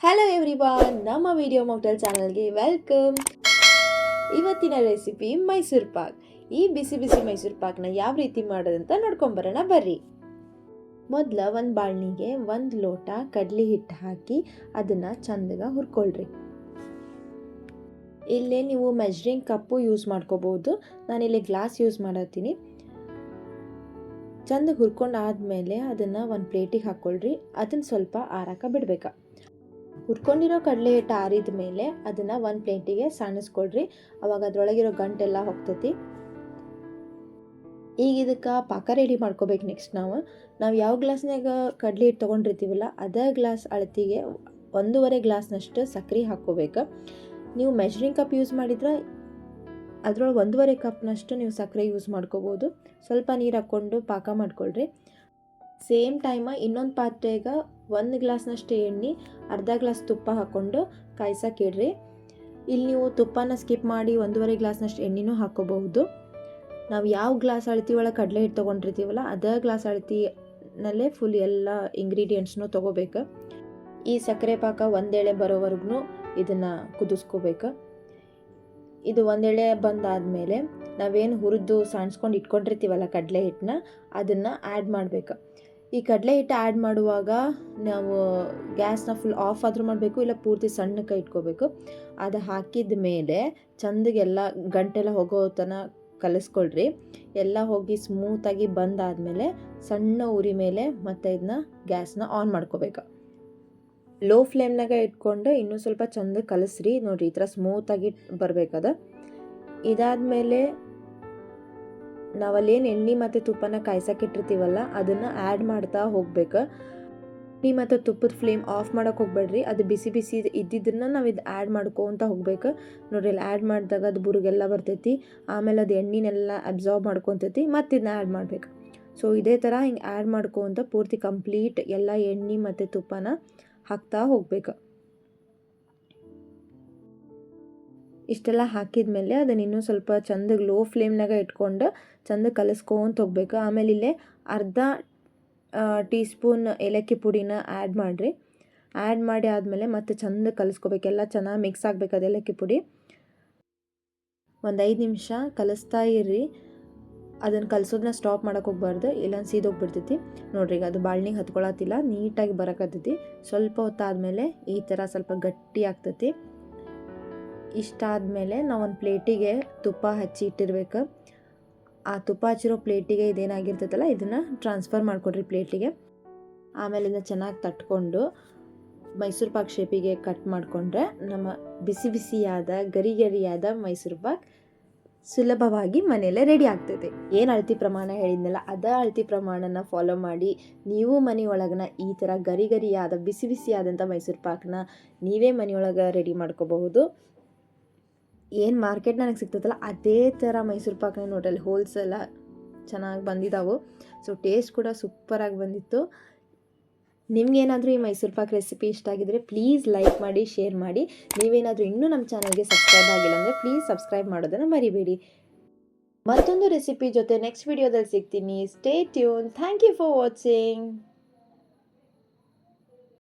Hello everyone, ನಮ್ಮ video mocktail ಚಾನಲ್ಗೆ welcome. ಇವತ್ತಿನ ರೆಸಿಪಿ ಮೈಸೂರು ಪಾಕ್. ಈ ಬಿಸಿ ಬಿಸಿ ಮೈಸೂರು ಪಾಕ್ನ ಯಾವ ರೀತಿ ಮಾಡೋದಂತ ನೋಡ್ಕೊಂಬರೋಣ ಬರ್ರಿ. ಮೊದಲ ಒಂದು ಬಾಳ್ನಿಗೆ 1 ಲೋಟ ಕಡಲೆ ಹಿಟ್ಟು ಹಾಕಿ ಅದನ್ನು ಚಂದಗ ಹುರ್ಕೊಳ್ರಿ. ಇಲ್ಲೇ ನೀವು ಮೆಜರಿಂಗ್ ಕಪ್ಪು ಯೂಸ್ ಮಾಡ್ಕೋಬಹುದು. ನಾನಿಲ್ಲಿ ಗ್ಲಾಸ್ ಯೂಸ್ ಮಾಡತ್ತೀನಿ. ಚಂದ ಹುರ್ಕೊಂಡು ಆದಮೇಲೆ ಅದನ್ನು ಒಂದು ಪ್ಲೇಟಿಗೆ ಹಾಕ್ಕೊಳ್ರಿ. ಅದನ್ನು ಸ್ವಲ್ಪ ಆರಾಕ ಬಿಡ್ಬೇಕಾ. ಹುರ್ಕೊಂಡಿರೋ ಕಡಲೆ ಹಿಟ್ಟು ಆರಿದ ಮೇಲೆ ಅದನ್ನು ಒಂದು ಪ್ಲೇಟಿಗೆ ಸಾಣಿಸ್ಕೊಳ್ರಿ. ಅವಾಗ ಅದರೊಳಗಿರೋ ಗಂಟೆಲ್ಲ ಹೋಗ್ತೈತಿ. ಈಗ ಇದಕ್ಕೆ ಪಾಕ ರೆಡಿ ಮಾಡ್ಕೋಬೇಕು. ನೆಕ್ಸ್ಟ್ ನಾವು ಯಾವ ಗ್ಲಾಸ್ನಾಗ ಕಡಲೆ ಹಿಟ್ಟು ತೊಗೊಂಡಿರ್ತೀವಲ್ಲ ಅದೇ ಗ್ಲಾಸ್ ಅಳತಿಗೆ 1.5 ಗ್ಲಾಸ್ನಷ್ಟು ಸಕ್ಕರೆ ಹಾಕ್ಕೋಬೇಕು. ನೀವು ಮೆಜರಿಂಗ್ ಕಪ್ ಯೂಸ್ ಮಾಡಿದ್ರೆ ಅದರೊಳಗೆ 1.5 ಕಪ್ನಷ್ಟು ನೀವು ಸಕ್ಕರೆ ಯೂಸ್ ಮಾಡ್ಕೋಬೋದು. ಸ್ವಲ್ಪ ನೀರು ಹಾಕ್ಕೊಂಡು ಪಾಕ ಮಾಡ್ಕೊಳ್ರಿ. ಸೇಮ್ ಟೈಮ ಇನ್ನೊಂದು ಪಾತ್ರೆಗೆ 1 ಗ್ಲಾಸ್ನಷ್ಟು ಎಣ್ಣೆ, ಅರ್ಧ ಗ್ಲಾಸ್ ತುಪ್ಪ ಹಾಕ್ಕೊಂಡು ಕಾಯ್ಸಕ್ಕೆ ಇಡ್ರಿ. ಇಲ್ಲಿ ನೀವು ತುಪ್ಪನ ಸ್ಕಿಪ್ ಮಾಡಿ 1.5 ಗ್ಲಾಸ್ನಷ್ಟು ಎಣ್ಣೆನೂ ಹಾಕ್ಕೋಬಹುದು. ನಾವು ಯಾವ ಗ್ಲಾಸ್ ಅಳತಿ ಒಳಗೆ ಕಡಲೆ ಹಿಟ್ಟು ತೊಗೊಂಡಿರ್ತೀವಲ್ಲ ಅದೇ ಗ್ಲಾಸ್ ಅಳತಿನಲ್ಲೇ ಫುಲ್ ಎಲ್ಲ ಇಂಗ್ರೀಡಿಯೆಂಟ್ಸ್ನೂ ತೊಗೋಬೇಕು. ಈ ಸಕ್ಕರೆ ಪಾಕ ಒಂದೆಳೆ ಬರೋವರೆಗೂ ಇದನ್ನು ಕುದಿಸ್ಕೋಬೇಕು. ಇದು ಒಂದೆಳೆ ಬಂದಾದಮೇಲೆ ನಾವೇನು ಹುರಿದು ಸಾಣಿಸ್ಕೊಂಡು ಇಟ್ಕೊಂಡಿರ್ತೀವಲ್ಲ ಕಡಲೆ ಹಿಟ್ಟನ್ನ ಅದನ್ನು ಆ್ಯಡ್ ಮಾಡಬೇಕು. ಈ ಕಡಲೆ ಹಿಟ್ಟು ಆ್ಯಡ್ ಮಾಡುವಾಗ ನಾವು ಗ್ಯಾಸ್ನ ಫುಲ್ ಆಫ್ ಆದರೂ ಮಾಡಬೇಕು, ಇಲ್ಲ ಪೂರ್ತಿ ಸಣ್ಣಕ್ಕೆ ಇಟ್ಕೋಬೇಕು. ಅದು ಹಾಕಿದ ಮೇಲೆ ಚಂದಗೆಲ್ಲ ಗಂಟೆಲ್ಲ ಹೋಗೋ ತನಕ ಕಲಿಸ್ಕೊಳ್ರಿ. ಎಲ್ಲ ಹೋಗಿ ಸ್ಮೂತಾಗಿ ಬಂದಾದಮೇಲೆ ಸಣ್ಣ ಉರಿ ಮೇಲೆ ಮತ್ತೆ ಇದನ್ನ ಗ್ಯಾಸ್ನ ಆನ್ ಮಾಡ್ಕೋಬೇಕು. ಲೋ ಫ್ಲೇಮ್ನಾಗ ಇಟ್ಕೊಂಡು ಇನ್ನೂ ಸ್ವಲ್ಪ ಚಂದ ಕಲಿಸ್ರಿ. ನೋಡಿರಿ, ಈ ಥರ ಸ್ಮೂತಾಗಿ ಬರಬೇಕದ. ಇದಾದಮೇಲೆ ನಾವಲ್ಲೇನು ಎಣ್ಣೆ ಮತ್ತು ತುಪ್ಪನ ಕಾಯ್ಸಕ್ಕಿಟ್ಟಿರ್ತೀವಲ್ಲ ಅದನ್ನು ಆ್ಯಡ್ ಮಾಡ್ತಾ ಹೋಗ್ಬೇಕು. ಎಣ್ಣೆ ಮತ್ತು ತುಪ್ಪದ ಫ್ಲೇಮ್ ಆಫ್ ಮಾಡೋಕೆ ಹೋಗ್ಬೇಡ್ರಿ. ಅದು ಬಿಸಿ ಬಿಸಿ ಇದ್ದಿದ್ದನ್ನು ನಾವು ಇದು ಆ್ಯಡ್ ಮಾಡ್ಕೊತ ಹೋಗ್ಬೇಕು. ನೋಡ್ರಿ, ಇಲ್ಲಿ ಆ್ಯಡ್ ಮಾಡಿದಾಗ ಅದು ಬುರುಗೆಲ್ಲ ಬರ್ತೈತಿ. ಆಮೇಲೆ ಅದು ಎಣ್ಣೆನೆಲ್ಲ ಅಬ್ಸಾರ್ಬ್ ಮಾಡ್ಕೊತೈತಿ. ಮತ್ತು ಇದನ್ನ ಆ್ಯಡ್ ಮಾಡಬೇಕು. ಸೊ ಇದೇ ಥರ ಹಿಂಗೆ ಆ್ಯಡ್ ಮಾಡ್ಕೊತ ಪೂರ್ತಿ ಕಂಪ್ಲೀಟ್ ಎಲ್ಲ ಎಣ್ಣೆ ಮತ್ತು ತುಪ್ಪನ ಹಾಕ್ತಾ ಹೋಗ್ಬೇಕು. ಇಷ್ಟೆಲ್ಲ ಹಾಕಿದ ಮೇಲೆ ಅದನ್ನು ಇನ್ನೂ ಸ್ವಲ್ಪ ಚಂದಗೆ ಲೋ ಫ್ಲೇಮ್ನಾಗ ಇಟ್ಕೊಂಡು ಚಂದ ಕಲಿಸ್ಕೊಂತ ಹೋಗ್ಬೇಕು. ಆಮೇಲೆ ಇಲ್ಲೇ ಅರ್ಧ ಟೀ ಸ್ಪೂನ್ ಏಲಕ್ಕಿ ಪುಡಿನ ಆ್ಯಡ್ ಮಾಡಿರಿ. ಆ್ಯಡ್ ಮಾಡಿ ಆದಮೇಲೆ ಮತ್ತೆ ಚಂದ ಕಲಿಸ್ಕೋಬೇಕು. ಎಲ್ಲ ಚೆನ್ನಾಗಿ ಮಿಕ್ಸ್ ಆಗಬೇಕು ಅದು ಏಲಕ್ಕಿ ಪುಡಿ. ಒಂದು 5 ನಿಮಿಷ ಕಲಿಸ್ತಾ ಇರ್ರಿ. ಅದನ್ನು ಕಲಿಸೋದನ್ನ ಸ್ಟಾಪ್ ಮಾಡೋಕೆ ಹೋಗ್ಬಾರ್ದು, ಇಲ್ಲ ಸೀದೋಗ್ಬಿಡ್ತೈತಿ. ನೋಡ್ರಿ, ಈಗ ಅದು ಬಾಳ್ನಿಗೆ ಹತ್ಕೊಳತ್ತಿಲ್ಲ, ನೀಟಾಗಿ ಬರೋಕತ್ತೈತಿ. ಸ್ವಲ್ಪ ಹೊತ್ತಾದಮೇಲೆ ಈ ಥರ ಸ್ವಲ್ಪ ಗಟ್ಟಿ ಆಗ್ತೈತಿ. ಇಷ್ಟಾದಮೇಲೆ ನಾವು ಒಂದು ಪ್ಲೇಟಿಗೆ ತುಪ್ಪ ಹಚ್ಚಿ ಇಟ್ಟಿರ್ಬೇಕು. ಆ ತುಪ್ಪ ಹಚ್ಚಿರೋ ಪ್ಲೇಟಿಗೆ ಇದೇನಾಗಿರ್ತೈತಲ್ಲ ಇದನ್ನು ಟ್ರಾನ್ಸ್ಫರ್ ಮಾಡಿಕೊಡ್ರಿ ಪ್ಲೇಟಿಗೆ. ಆಮೇಲೆ ಇದನ್ನು ಚೆನ್ನಾಗಿ ತಟ್ಕೊಂಡು ಮೈಸೂರು ಪಾಕ್ ಶೇಪಿಗೆ ಕಟ್ ಮಾಡಿಕೊಂಡ್ರೆ ನಮ್ಮ ಬಿಸಿ ಬಿಸಿಯಾದ ಗರಿ ಗರಿಯಾದ ಮೈಸೂರು ಪಾಕ್ ಸುಲಭವಾಗಿ ಮನೆಯಲ್ಲೇ ರೆಡಿ ಆಗ್ತೈತೆ. ಏನು ಅಳತಿ ಪ್ರಮಾಣ ಹೇಳಿದ್ನಲ್ಲ ಅದೇ ಅಳತಿ ಪ್ರಮಾಣನ ಫಾಲೋ ಮಾಡಿ ನೀವು ಮನೆಯೊಳಗನ ಈ ಥರ ಗರಿ ಗರಿಯಾದ ಬಿಸಿ ಬಿಸಿಯಾದಂಥ ಮೈಸೂರು ಪಾಕ್ನ ನೀವೇ ಮನೆಯೊಳಗೆ ರೆಡಿ ಮಾಡ್ಕೋಬಹುದು. ಏನು ಮಾರ್ಕೆಟ್ ನನಗೆ ಸಿಗ್ತೈತಲ್ಲ ಅದೇ ಥರ ಮೈಸೂರು ಪಾಕ್ನ ನೋಡ್ರಲ್ಲಿ ಹೋಲ್ಸ್ ಎಲ್ಲ ಚೆನ್ನಾಗಿ ಬಂದಿದ್ದಾವೆ. ಸೊ ಟೇಸ್ಟ್ ಕೂಡ ಸೂಪರಾಗಿ ಬಂದಿತ್ತು. ನಿಮ್ಗೇನಾದರೂ ಈ ಮೈಸೂರು ಪಾಕ್ ರೆಸಿಪಿ ಇಷ್ಟ ಆಗಿದ್ರೆ ಪ್ಲೀಸ್ ಲೈಕ್ ಮಾಡಿ, ಶೇರ್ ಮಾಡಿ. ನೀವೇನಾದರೂ ಇನ್ನೂ ನಮ್ಮ ಚಾನಲ್ಗೆ ಸಬ್ಸ್ಕ್ರೈಬ್ ಆಗಿಲ್ಲ ಅಂದರೆ ಪ್ಲೀಸ್ ಸಬ್ಸ್ಕ್ರೈಬ್ ಮಾಡೋದನ್ನು ಮರಿಬೇಡಿ. ಮತ್ತೊಂದು ರೆಸಿಪಿ ಜೊತೆ ನೆಕ್ಸ್ಟ್ ವಿಡಿಯೋದಲ್ಲಿ ಸಿಗ್ತೀನಿ. Stay tune. Thank you for watching.